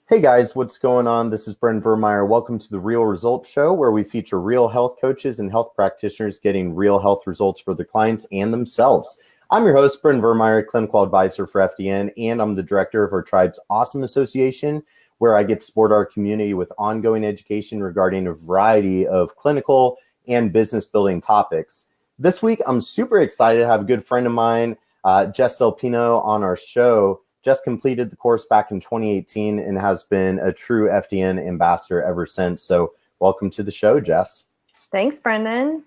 Hey guys, what's going on? This is Brendan Vermeyer. Welcome to the Real Results Show, where we feature real health coaches and health practitioners getting real health results for their clients and themselves. I'm your host, Brendan Vermeyer, clinical advisor for FDN, and I'm the director of our tribe's awesome association, where I get to support our community with ongoing education regarding a variety of clinical and business building topics. This week, I'm super excited to have a good friend of mine, Jessica Del Pino, on our show. Jess completed the course back in 2018 and has been a true FDN ambassador ever since. So welcome to the show, Jess. Thanks, Brendan.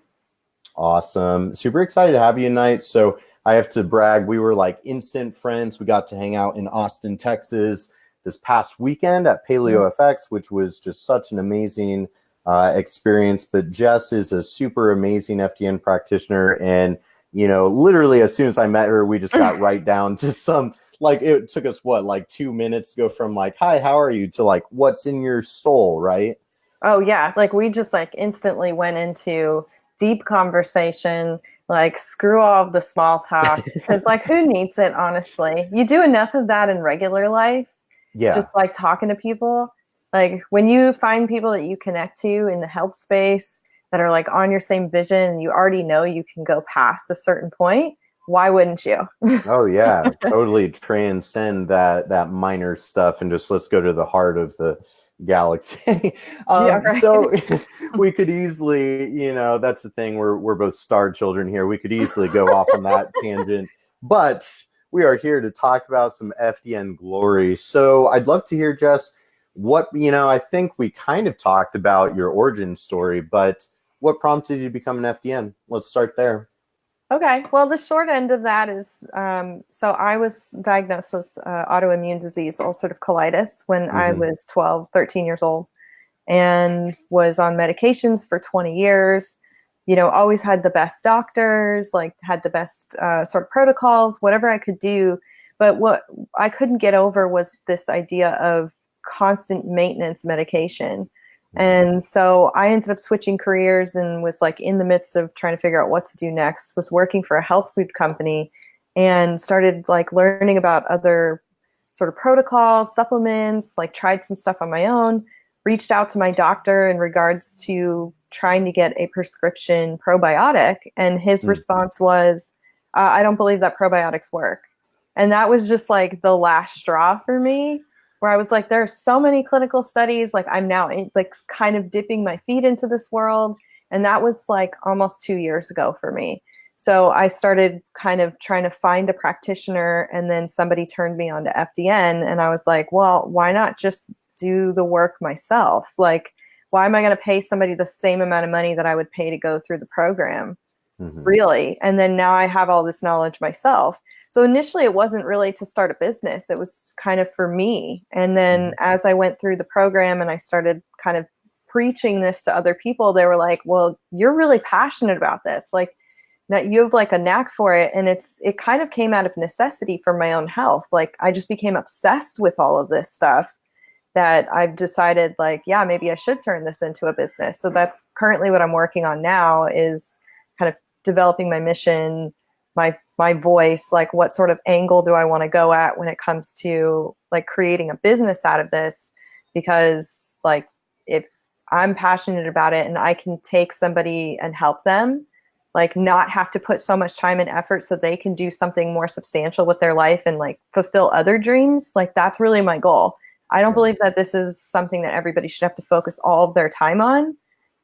Awesome. Super excited to have you tonight. So I have to brag, we were like instant friends. We got to hang out in Austin, Texas this past weekend at PaleoFX, which was just such an amazing experience. But Jess is a super amazing FDN practitioner. And, you know, literally as soon as I met her, we just got right down to some... Like it took us like 2 minutes to go from like, hi, how are you, to like, what's in your soul, right? Oh yeah. Like we just like instantly went into deep conversation, like screw all of the small talk. Cause like who needs it, honestly? You do enough of that in regular life. Yeah. Just like talking to people. Like when you find people that you connect to in the health space that are like on your same vision and you already know you can go past a certain point, why wouldn't you? Oh yeah, totally transcend that minor stuff and just let's go to the heart of the galaxy. Yeah, right. So we could easily, you know, that's the thing. We're both star children here. We could easily go off on that tangent, but we are here to talk about some FDN glory. So I'd love to hear, Jess, what, you know, I think we kind of talked about your origin story, but what prompted you to become an FDN? Let's start there. Okay, well, the short end of that is, so I was diagnosed with autoimmune disease, ulcerative colitis, when I was 12, 13 years old, and was on medications for 20 years, you know, always had the best doctors, like had the best sort of protocols, whatever I could do. But what I couldn't get over was this idea of constant maintenance medication. And so I ended up switching careers and was like in the midst of trying to figure out what to do next, was working for a health food company and started like learning about other sort of protocols, supplements, like tried some stuff on my own, reached out to my doctor in regards to trying to get a prescription probiotic. And his response was, I don't believe that probiotics work. And that was just like the last straw for me, where I was like, there are so many clinical studies, like I'm now like kind of dipping my feet into this world. And that was like almost 2 years ago for me. So I started kind of trying to find a practitioner, and then somebody turned me on to FDN, and I was like, well, why not just do the work myself? Like, why am I going to pay somebody the same amount of money that I would pay to go through the program? Really? And then now I have all this knowledge myself. So initially it wasn't really to start a business. It was kind of for me. And then as I went through the program and I started kind of preaching this to other people, they were like, well, you're really passionate about this. Like that you have like a knack for it. And it kind of came out of necessity for my own health. Like I just became obsessed with all of this stuff that I've decided like, yeah, maybe I should turn this into a business. So that's currently what I'm working on now, is kind of developing my mission, my voice, like what sort of angle do I want to go at when it comes to like creating a business out of this? Because like if I'm passionate about it and I can take somebody and help them, like not have to put so much time and effort so they can do something more substantial with their life and like fulfill other dreams, like that's really my goal. I don't believe that this is something that everybody should have to focus all of their time on.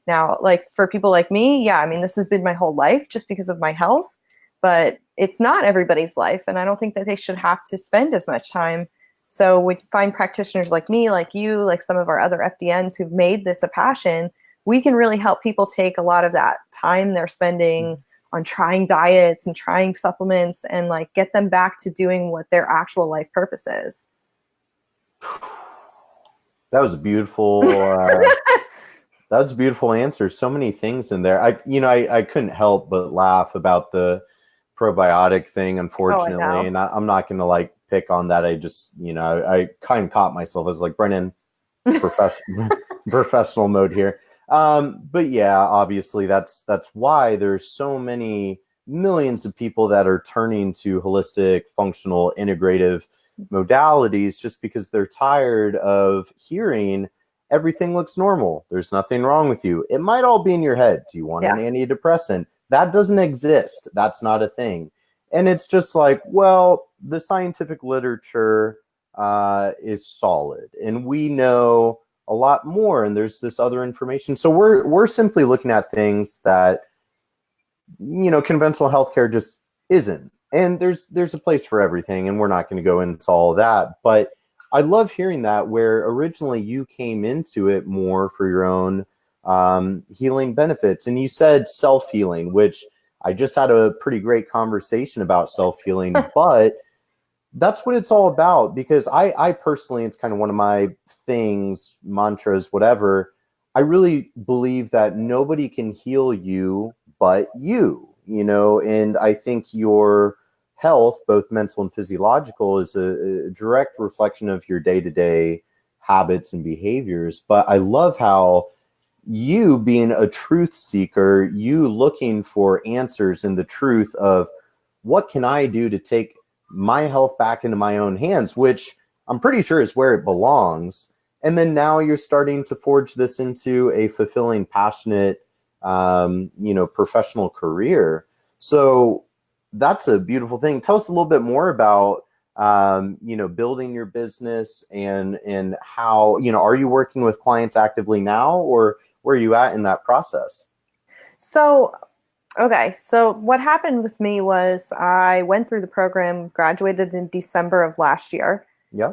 Now, like for people like me, yeah, I mean, this has been my whole life just because of my health, but it's not everybody's life. And I don't think that they should have to spend as much time. So we find practitioners like me, like you, like some of our other FDNs who've made this a passion, we can really help people take a lot of that time they're spending on trying diets and trying supplements and like get them back to doing what their actual life purpose is. That was a beautiful that was a beautiful answer. So many things in there. I couldn't help but laugh about the probiotic thing, unfortunately. And I'm not going to like pick on that. I just, I kind of caught myself. I was like, Brennan, professional mode here. But yeah, obviously that's why there's so many millions of people that are turning to holistic, functional, integrative modalities just because they're tired of hearing everything looks normal. There's nothing wrong with you. It might all be in your head. Do you want an antidepressant? That doesn't exist. That's not a thing. And it's just like, well, the scientific literature is solid, and we know a lot more, and there's this other information. So we're simply looking at things that, conventional healthcare just isn't. And there's a place for everything, and we're not going to go into all of that. But I love hearing that, where originally you came into it more for your own healing benefits. And you said self-healing, which I just had a pretty great conversation about self-healing, but that's what it's all about. Because I personally, it's kind of one of my things, mantras, whatever. I really believe that nobody can heal you but you, and I think your health, both mental and physiological, is a direct reflection of your day-to-day habits and behaviors. But I love how you, being a truth seeker, you looking for answers in the truth of what can I do to take my health back into my own hands, which I'm pretty sure is where it belongs. And then now you're starting to forge this into a fulfilling, passionate, professional career. So that's a beautiful thing. Tell us a little bit more about, building your business and how, are you working with clients actively now, or where are you at in that process? So what happened with me was I went through the program, graduated in December of last year,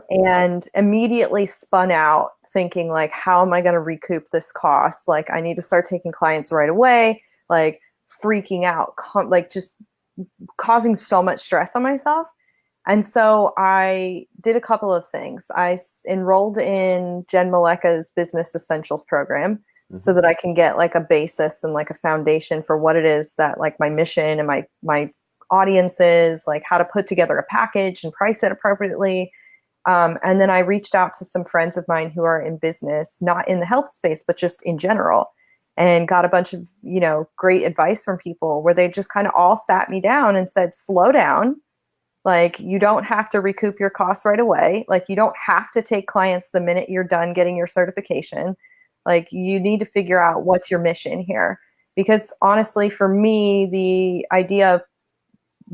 and immediately spun out thinking, like, how am I going to recoup this cost? Like, I need to start taking clients right away, like freaking out, like just causing so much stress on myself. And so I did a couple of things. I enrolled in Jen Maleka's Business Essentials program, so that I can get like a basis and like a foundation for what it is that like my mission and my audience is, like how to put together a package and price it appropriately. And then I reached out to some friends of mine who are in business, not in the health space, but just in general, and got a bunch of, great advice from people where they just kind of all sat me down and said, slow down. Like, you don't have to recoup your costs right away. Like, you don't have to take clients the minute you're done getting your certification. Like, you need to figure out what's your mission here. Because honestly, for me, the idea of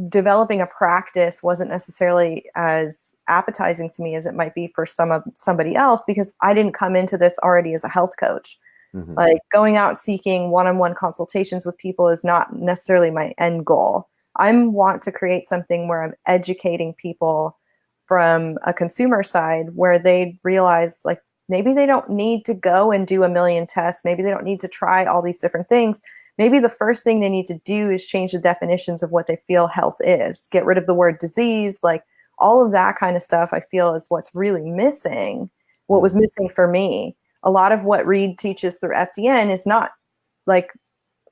developing a practice wasn't necessarily as appetizing to me as it might be for somebody else, because I didn't come into this already as a health coach. Like, going out seeking one-on-one consultations with people is not necessarily my end goal. I want to create something where I'm educating people from a consumer side, where they realize, like, maybe they don't need to go and do a million tests. Maybe they don't need to try all these different things. Maybe the first thing they need to do is change the definitions of what they feel health is. Get rid of the word disease, like all of that kind of stuff, I feel is what's really missing. What was missing for me. A lot of what Reed teaches through FDN is not like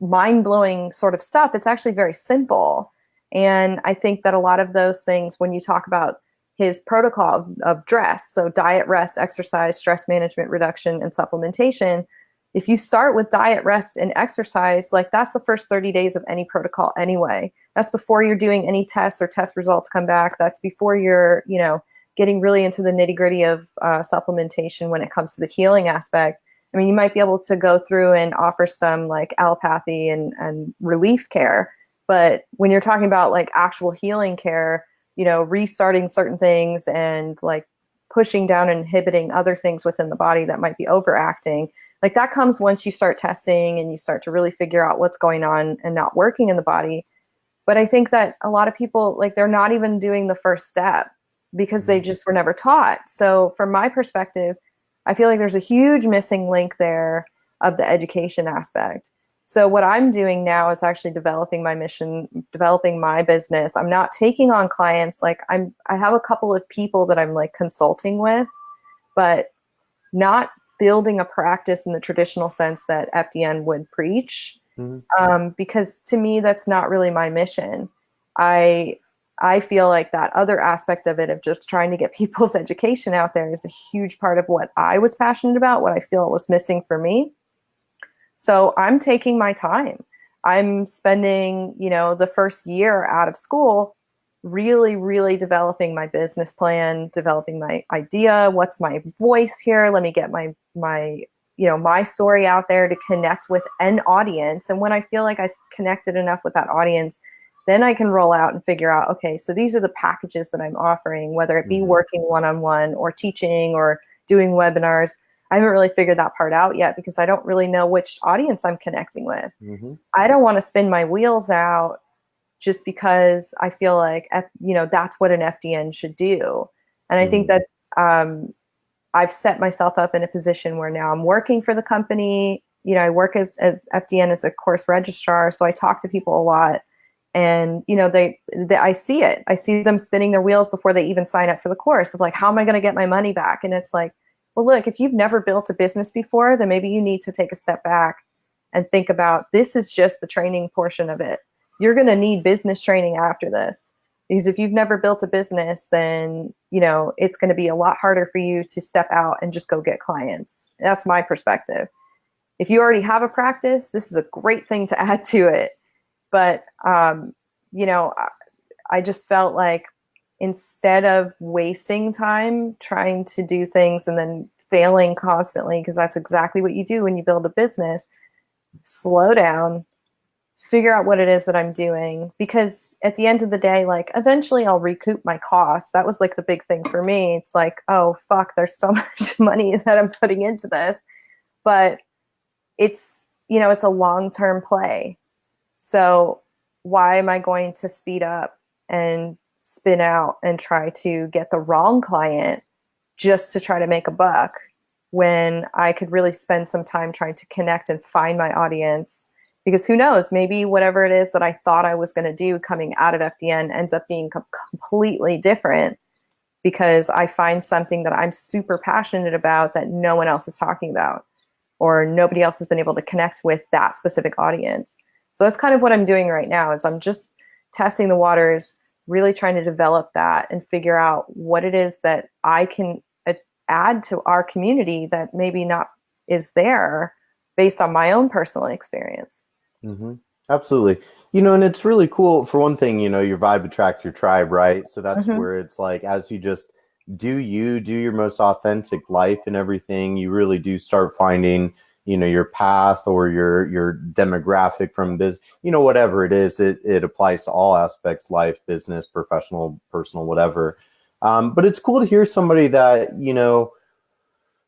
mind-blowing sort of stuff. It's actually very simple. And I think that a lot of those things, when you talk about his protocol of DRESS, so diet, rest, exercise, stress management, reduction, and supplementation, if you start with diet, rest, and exercise, like, that's the first 30 days of any protocol anyway. That's before you're doing any tests or test results come back. That's before you're, getting really into the nitty-gritty of supplementation when it comes to the healing aspect. I mean, you might be able to go through and offer some like allopathy and relief care, but when you're talking about like actual healing care, restarting certain things and like pushing down and inhibiting other things within the body that might be overacting, like that comes once you start testing and you start to really figure out what's going on and not working in the body. But I think that a lot of people, like, they're not even doing the first step because they just were never taught. So from my perspective, I feel like there's a huge missing link there of the education aspect. So what I'm doing now is actually developing my mission, developing my business. I'm not taking on clients. Like, I have a couple of people that I'm like consulting with, but not building a practice in the traditional sense that FDN would preach. Because to me, that's not really my mission. I feel like that other aspect of it, of just trying to get people's education out there, is a huge part of what I was passionate about, what I feel was missing for me. So I'm taking my time. I'm spending, the first year out of school really, really developing my business plan, developing my idea. What's my voice here? Let me get my story out there to connect with an audience. And when I feel like I've connected enough with that audience, then I can roll out and figure out, okay, so these are the packages that I'm offering, whether it be working one-on-one or teaching or doing webinars. I haven't really figured that part out yet because I don't really know which audience I'm connecting with. I don't want to spin my wheels out just because I feel like, that's what an FDN should do. And I think that I've set myself up in a position where now I'm working for the company. I work as FDN as a course registrar, so I talk to people a lot. And, I see it. I see them spinning their wheels before they even sign up for the course of like, how am I going to get my money back? And it's like, well, look, if you've never built a business before, then maybe you need to take a step back and think about, this is just the training portion of it. You're going to need business training after this. Because if you've never built a business, then, it's going to be a lot harder for you to step out and just go get clients. That's my perspective. If you already have a practice, this is a great thing to add to it. But, I just felt like instead of wasting time trying to do things and then failing constantly, because that's exactly what you do when you build a business, slow down, figure out what it is that I'm doing, because at the end of the day, like eventually I'll recoup my costs. That was like the big thing for me. It's like, oh, fuck, there's so much money that I'm putting into this, but it's a long-term play. So why am I going to speed up and spin out and try to get the wrong client just to try to make a buck when I could really spend some time trying to connect and find my audience? Because who knows, maybe whatever it is that I thought I was going to do coming out of FDN ends up being completely different because I find something that I'm super passionate about that no one else is talking about, or nobody else has been able to connect with that specific audience. So that's kind of what I'm doing right now, is I'm just testing the waters, really trying to develop that and figure out what it is that I can add to our community that maybe not is there based on my own personal experience. Absolutely. And it's really cool. For one thing, your vibe attracts your tribe, right? So that's where it's like, as you just do your most authentic life and everything, you really do start finding, your path or your demographic from business, whatever it is, it applies to all aspects, life, business, professional, personal, whatever. But it's cool to hear somebody that,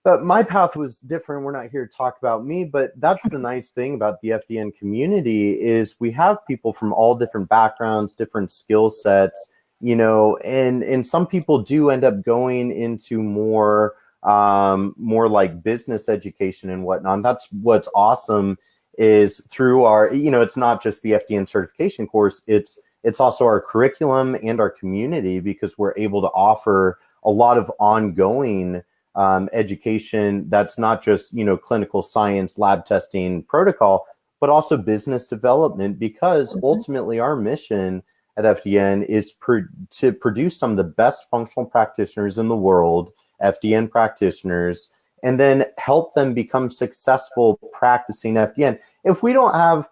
but my path was different. We're not here to talk about me, but that's the nice thing about the FDN community is we have people from all different backgrounds, different skill sets, and some people do end up going into more like business education and whatnot. That's what's awesome is through our, it's not just the FDN certification course, it's also our curriculum and our community, because we're able to offer a lot of ongoing education that's not just, clinical science, lab testing, protocol, but also business development, because ultimately our mission at FDN is to produce some of the best functional practitioners in the world, FDN practitioners, and then help them become successful practicing FDN. If we don't have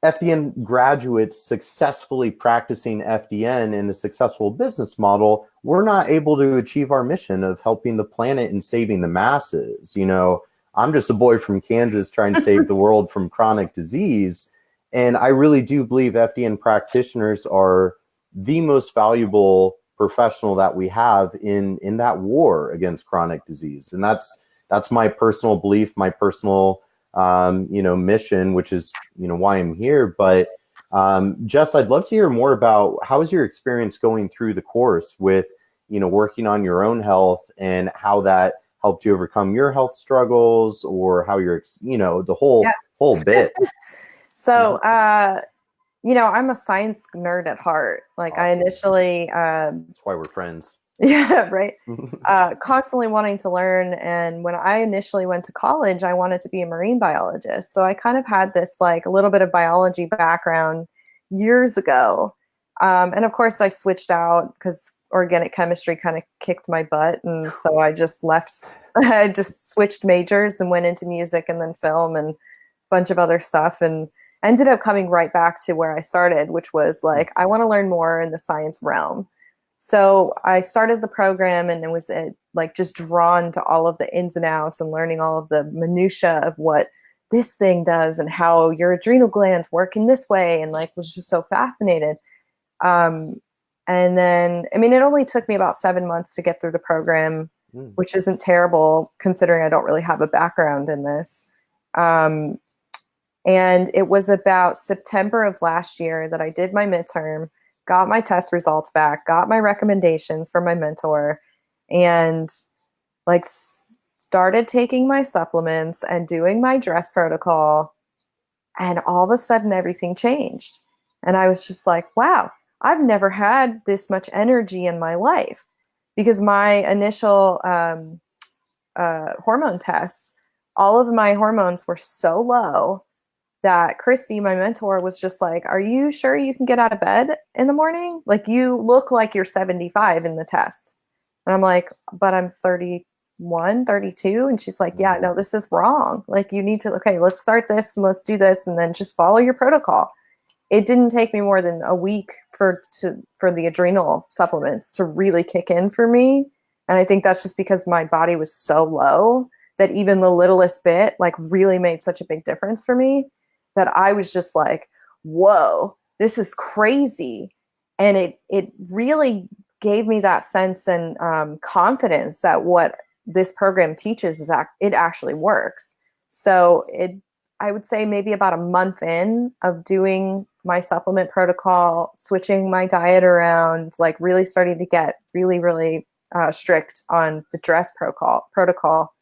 FDN graduates successfully practicing FDN in a successful business model, we're not able to achieve our mission of helping the planet and saving the masses. I'm just a boy from Kansas trying to save the world from chronic disease. And I really do believe FDN practitioners are the most valuable professional that we have in that war against chronic disease. And that's my personal belief, my personal mission, which is, why I'm here. But Jess, I'd love to hear more about how was your experience going through the course with, working on your own health and how that helped you overcome your health struggles, or how you're, the whole bit. So, I'm a science nerd at heart. Like awesome. I initially, that's why we're friends. Yeah, right. Constantly wanting to learn. And when I initially went to college, I wanted to be a marine biologist. So I kind of had this like a little bit of biology background years ago. And of course I switched out because organic chemistry kind of kicked my butt. And so I just left, I just switched majors and went into music and then film and a bunch of other stuff. And ended up coming right back to where I started, which was like, I want to learn more in the science realm. So I started the program, and it was like just drawn to all of the ins and outs and learning all of the minutia of what this thing does and how your adrenal glands work in this way, and like was just so fascinated. And then, I mean, it only took me about 7 months to get through the program, which isn't terrible considering I don't really have a background in this. And it was about September of last year that I did my midterm, got my test results back, got my recommendations from my mentor, and like started taking my supplements and doing my dress protocol. And all of a sudden everything changed. And I was just like, wow, I've never had this much energy in my life, because my initial hormone test, all of my hormones were so low that Christy, my mentor, was just like, are you sure you can get out of bed in the morning? Like, you look like you're 75 in the test. And I'm like, but I'm 31, 32. And she's like, yeah, no, this is wrong. Like, you need to, okay, let's start this and let's do this. And then just follow your protocol. It didn't take me more than a week for the adrenal supplements to really kick in for me. And I think that's just because my body was so low that even the littlest bit like really made such a big difference for me, that I was just like, whoa, this is crazy. And it really gave me that sense and confidence that what this program teaches is it actually works. So I would say maybe about a month in of doing my supplement protocol, switching my diet around, like really starting to get really, really strict on the dress protocol,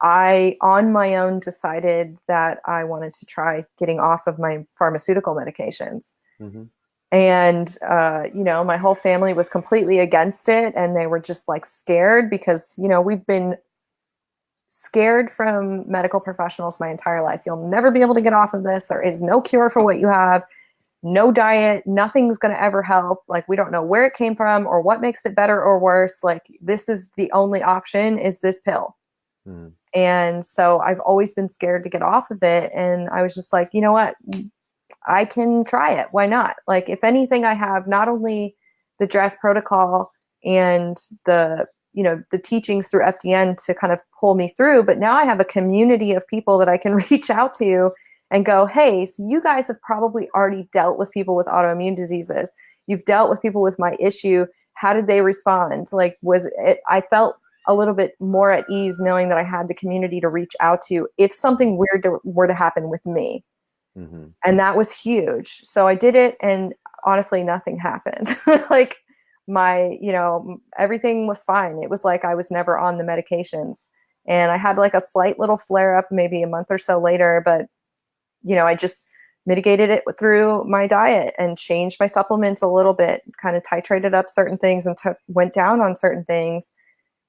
I, on my own, decided that I wanted to try getting off of my pharmaceutical medications. And, my whole family was completely against it. And they were just like scared because, we've been scared from medical professionals my entire life. You'll never be able to get off of this. There is no cure for what you have. No diet, nothing's going to ever help. Like, we don't know where it came from or what makes it better or worse. Like, this is the only option, is this pill. And so I've always been scared to get off of it. And I was just like, you know what? I can try it. Why not? Like, if anything, I have not only the dress protocol and the teachings through FDN to kind of pull me through, but now I have a community of people that I can reach out to and go, hey, so you guys have probably already dealt with people with autoimmune diseases. You've dealt with people with my issue. How did they respond? Like, I felt a little bit more at ease knowing that I had the community to reach out to if something weird were to happen with me. And that was huge. So I did it, and honestly, nothing happened. Like, everything was fine. It was like I was never on the medications. And I had like a slight little flare up maybe a month or so later, but I just mitigated it through my diet and changed my supplements a little bit, kind of titrated up certain things and went down on certain things.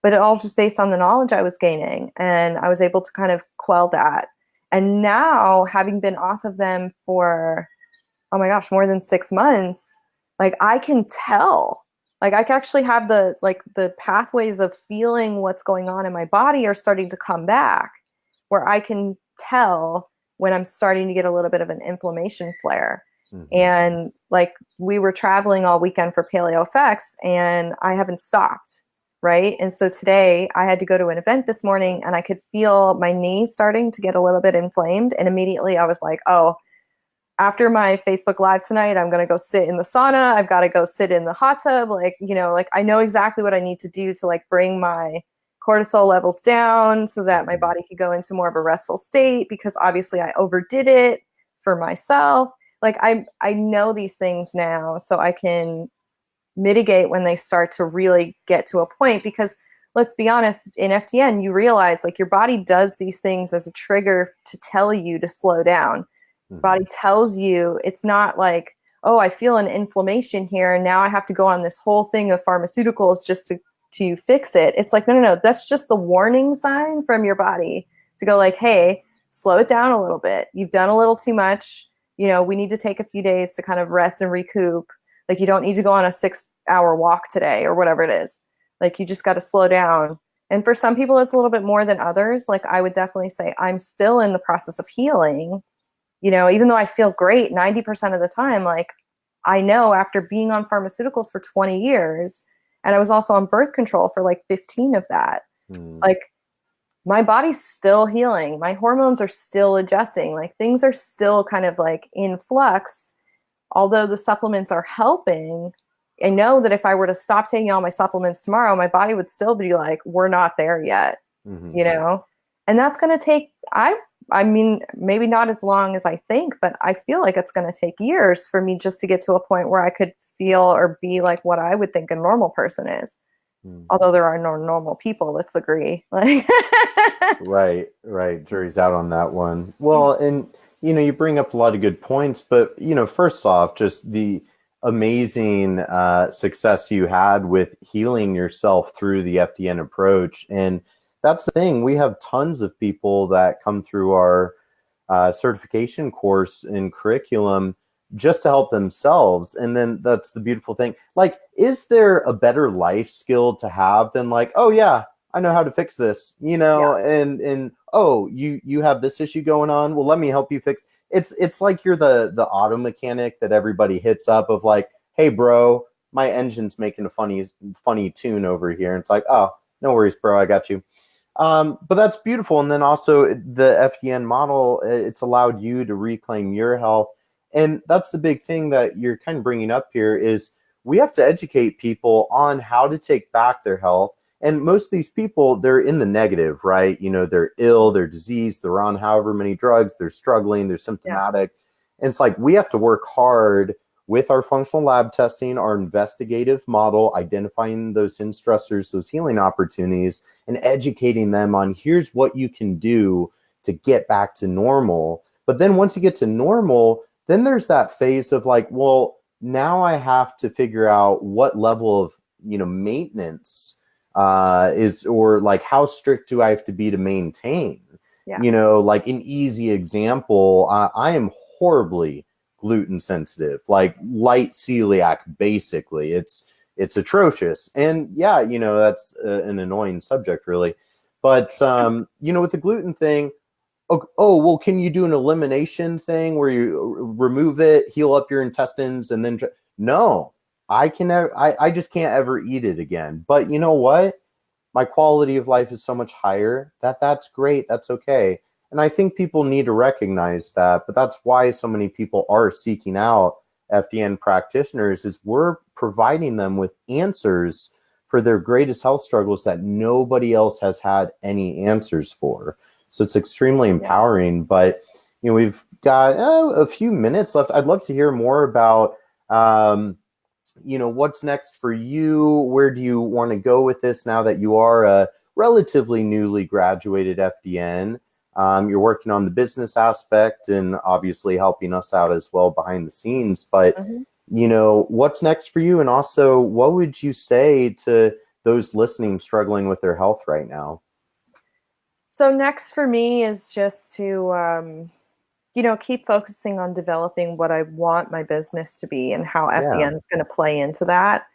But it all just based on the knowledge I was gaining. And I was able to kind of quell that. And now, having been off of them for, oh my gosh, more than 6 months, like, I can tell. Like, I can actually have the pathways of feeling what's going on in my body are starting to come back, where I can tell when I'm starting to get a little bit of an inflammation flare. And like, we were traveling all weekend for Paleo FX, and I haven't stopped. Right. And so today I had to go to an event this morning, and I could feel my knees starting to get a little bit inflamed. And immediately I was like, oh, after my Facebook Live tonight, I'm going to go sit in the sauna. I've got to go sit in the hot tub. Like, I know exactly what I need to do to like bring my cortisol levels down so that my body could go into more of a restful state, because obviously I overdid it for myself. Like, I know these things now, so I can mitigate when they start to really get to a point. Because let's be honest, in FDN, you realize like your body does these things as a trigger to tell you to slow down. Body tells you, it's not like, oh, I feel an inflammation here, and now I have to go on this whole thing of pharmaceuticals just to fix it. It's like, no, that's just the warning sign from your body to go like, hey, slow it down a little bit. You've done a little too much. We need to take a few days to kind of rest and recoup. Like, you don't need to go on a 6-hour walk today or whatever it is. Like, you just got to slow down. And for some people, it's a little bit more than others. Like, I would definitely say I'm still in the process of healing. even though I feel great 90% of the time, like I know after being on pharmaceuticals for 20 years, and I was also on birth control for like 15 of that, like my body's still healing. My hormones are still adjusting. Like things are still kind of like in flux. Although the supplements are helping, I know that if I were to stop taking all my supplements tomorrow, my body would still be like, we're not there yet, and that's going to take, I mean, maybe not as long as I think, but I feel like it's going to take years for me just to get to a point where I could feel or be like what I would think a normal person is. Although there are no normal people, let's agree. Like, right. Jury's out on that one. Well, and you bring up a lot of good points, but first off, just the amazing success you had with healing yourself through the FDN approach. And that's the thing. We have tons of people that come through our certification course and curriculum just to help themselves. And then that's the beautiful thing. Like, is there a better life skill to have than like, oh yeah, I know how to fix this, and oh, you have this issue going on. Well, let me help you fix. It's like you're the auto mechanic that everybody hits up of like, hey bro, my engine's making a funny tune over here. And it's like, oh, no worries, bro, I got you. But that's beautiful. And then also the FDN model, it's allowed you to reclaim your health. And that's the big thing that you're kind of bringing up here is we have to educate people on how to take back their health. And most of these people, they're in the negative, right? They're ill, they're diseased, they're on however many drugs, they're struggling, they're symptomatic. Yeah. And it's like we have to work hard with our functional lab testing, our investigative model, identifying those in stressors, those healing opportunities, and educating them on here's what you can do to get back to normal. But then once you get to normal, then there's that phase of like, well, now I have to figure out what level of, maintenance is, or like how strict do I have to be to maintain? Yeah. Like an easy example, I am horribly gluten sensitive, like light celiac, basically. It's atrocious. And yeah, that's an annoying subject really. But, with the gluten thing, oh, well, can you do an elimination thing where you remove it, heal up your intestines, and then no, I just can't ever eat it again. But you know what? My quality of life is so much higher that's great. That's okay. And I think people need to recognize that, but that's why so many people are seeking out FDN practitioners is we're providing them with answers for their greatest health struggles that nobody else has had any answers for. So it's extremely empowering, but we've got a few minutes left. I'd love to hear more about, what's next for you. Where do you want to go with this now that you are a relatively newly graduated FDN? You're working on the business aspect and obviously helping us out as well behind the scenes, but what's next for you? And also, what would you say to those listening struggling with their health right now? So next for me is just to, keep focusing on developing what I want my business to be and how FDN is going to play into that.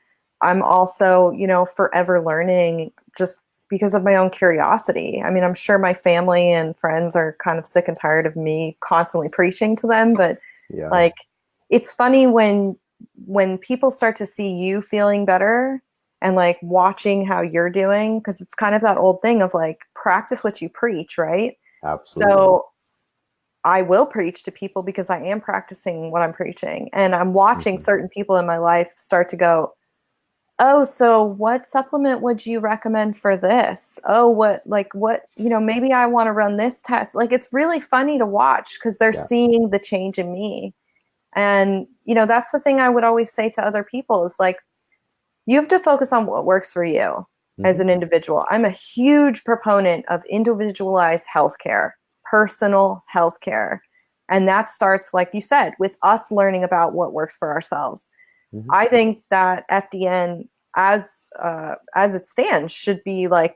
I'm also, forever learning just because of my own curiosity. I mean, I'm sure my family and friends are kind of sick and tired of me constantly preaching to them, but like, it's funny when people start to see you feeling better and like watching how you're doing, because it's kind of that old thing of like, practice what you preach, right? Absolutely. So I will preach to people because I am practicing what I'm preaching. And I'm watching certain people in my life start to go, oh, so what supplement would you recommend for this? Oh, what, maybe I want to run this test. Like, it's really funny to watch because they're seeing the change in me. And, that's the thing I would always say to other people is like, you have to focus on what works for you as an individual. I'm a huge proponent of individualized healthcare, personal healthcare. And that starts, like you said, with us learning about what works for ourselves. I think that FDN, as it stands, should be like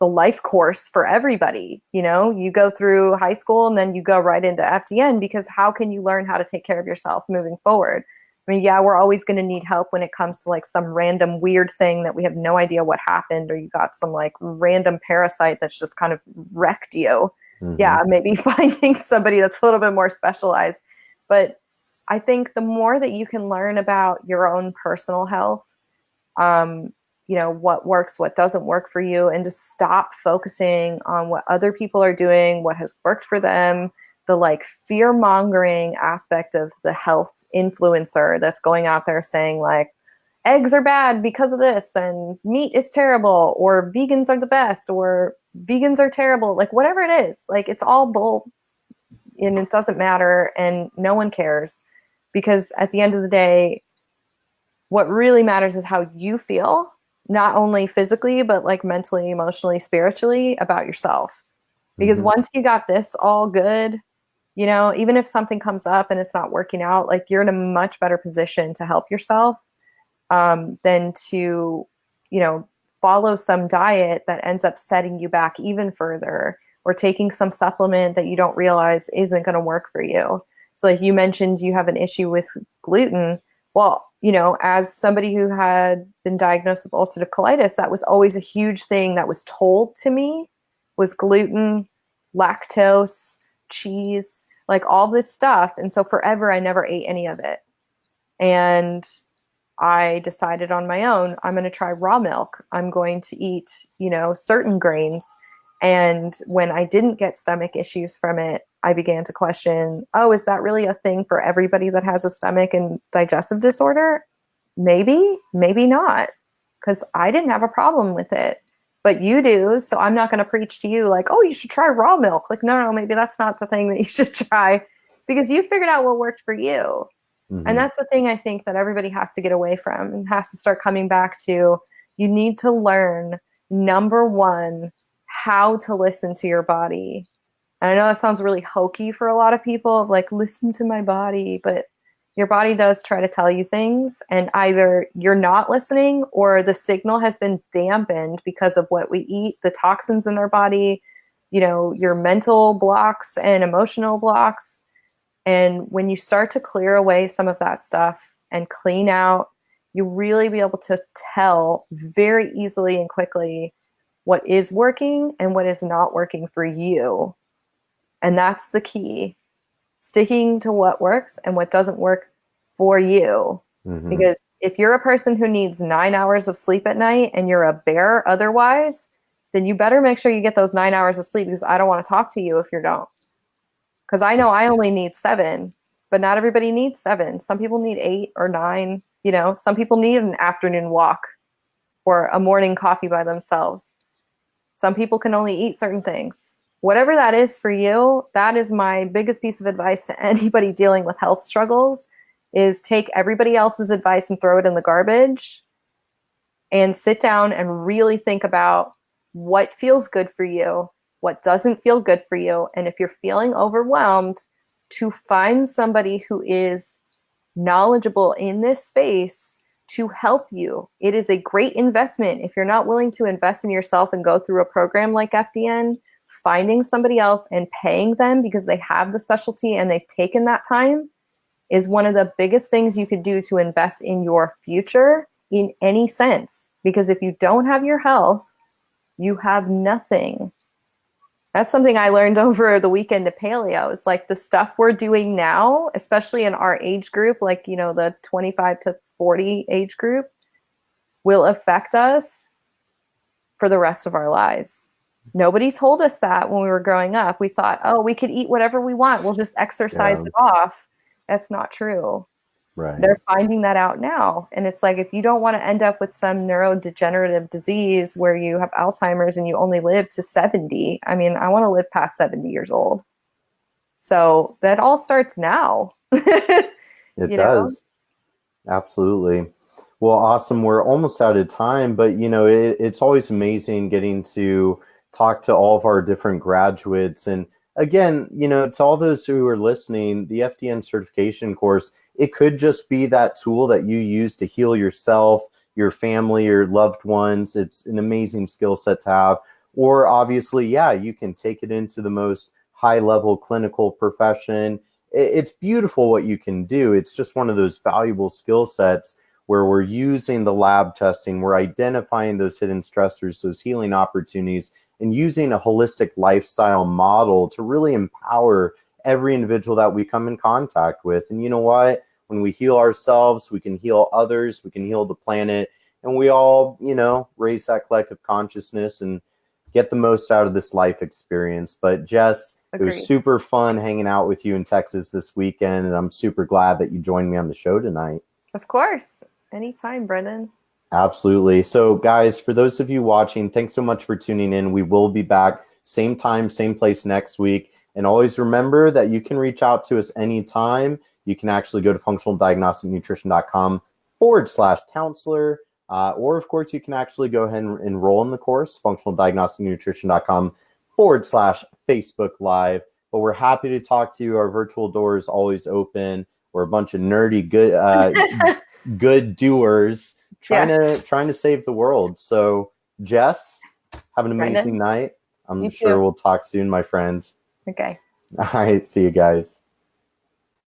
the life course for everybody. You go through high school and then you go right into FDN, because how can you learn how to take care of yourself moving forward? I mean, we're always going to need help when it comes to like some random weird thing that we have no idea what happened, or you got some like random parasite that's just kind of wrecked you. yeah, maybe finding somebody that's a little bit more specialized. But I think the more that you can learn about your own personal health, you know, what works, what doesn't work for you, and just stop focusing on what other people are doing, what has worked for them, the like fear mongering aspect of the health influencer that's going out there saying like, eggs are bad because of this, and meat is terrible, or vegans are the best, or vegans are terrible, like whatever it is, like it's all bull and it doesn't matter and no one cares, because at the end of the day, what really matters is how you feel, not only physically, but like mentally, emotionally, spiritually about yourself. Because once you got this all good, you know, even if something comes up and it's not working out, like you're in a much better position to help yourself than to, you know, follow some diet that ends up setting you back even further, or taking some supplement that you don't realize isn't going to work for you. So like you mentioned, you have an issue with gluten. Well, you know, as somebody who had been diagnosed with ulcerative colitis, that was always a huge thing that was told to me, was gluten, lactose, cheese, like all this stuff. And so forever, I never ate any of it. And I decided on my own, I'm going to try raw milk. I'm going to eat, you know, certain grains. And when I didn't get stomach issues from it, I began to question, oh, is that really a thing for everybody that has a stomach and digestive disorder? Maybe, maybe not, because I didn't have a problem with it, but you do. So I'm not going to preach to you like, oh, you should try raw milk. Like, no, maybe that's not the thing that you should try, because you figured out what worked for you. And that's the thing I think that everybody has to get away from and has to start coming back to. You need to learn, number one, how to listen to your body. And I know that sounds really hokey for a lot of people, like, listen to my body, but your body does try to tell you things, and either you're not listening or the signal has been dampened because of what we eat, the toxins in our body, you know, your mental blocks and emotional blocks. And when you start to clear away some of that stuff and clean out, you really be able to tell very easily and quickly what is working and what is not working for you. And that's the key. Sticking to what works and what doesn't work for you. Because if you're a person who needs 9 hours of sleep at night and you're a bear otherwise, then you better make sure you get those 9 hours of sleep, because I don't want to talk to you if you don't. Because I know I only need 7, but not everybody needs 7. Some people need 8 or 9. You know, some people need an afternoon walk or a morning coffee by themselves. Some people can only eat certain things. Whatever that is for you, that is my biggest piece of advice to anybody dealing with health struggles, is take everybody else's advice and throw it in the garbage and sit down and really think about what feels good for you, what doesn't feel good for you. And if you're feeling overwhelmed, to find somebody who is knowledgeable in this space to help you. It is a great investment. If you're not willing to invest in yourself and go through a program like FDN, finding somebody else and paying them because they have the specialty and they've taken that time is one of the biggest things you could do to invest in your future in any sense. Because if you don't have your health, you have nothing. That's something I learned over the weekend at Paleo. It's like the stuff we're doing now, especially in our age group, like, you know, the 25 to 40 age group, will affect us for the rest of our lives. Nobody told us that when we were growing up. We thought, oh, we could eat whatever we want. We'll just exercise it off. That's not true. Right. They're finding that out now. And it's like, if you don't want to end up with some neurodegenerative disease where you have Alzheimer's and you only live to 70, I mean, I want to live past 70 years old. So that all starts now. It does. Absolutely. Well, awesome. We're almost out of time, but, you know, it's always amazing getting to talk to all of our different graduates. And again, you know, to all those who are listening, the FDN certification course, it could just be that tool that you use to heal yourself, your family, your loved ones. It's an amazing skill set to have. Or obviously, yeah, you can take it into the most high-level clinical profession. It's beautiful what you can do. It's just one of those valuable skill sets where we're using the lab testing, we're identifying those hidden stressors, those healing opportunities, and using a holistic lifestyle model to really empower every individual that we come in contact with. And you know what? When we heal ourselves, we can heal others, we can heal the planet, and we all, raise that collective consciousness and get the most out of this life experience. But Jess, Agreed. It was super fun hanging out with you in Texas this weekend, and I'm super glad that you joined me on the show tonight. Of course. Anytime, Brendan. Absolutely. So guys, for those of you watching, thanks so much for tuning in. We will be back same time, same place next week. And always remember that you can reach out to us anytime. You can actually go to functionaldiagnosticnutrition.com/counselor. Or of course, you can actually go ahead and enroll in the course, functionaldiagnosticnutrition.com/Facebook Live. But we're happy to talk to you. Our virtual door is always open. We're a bunch of nerdy, good doers trying to save the world. So, Jess, have an amazing night. I'm sure we'll talk soon, my friends. Okay. All right. See you guys.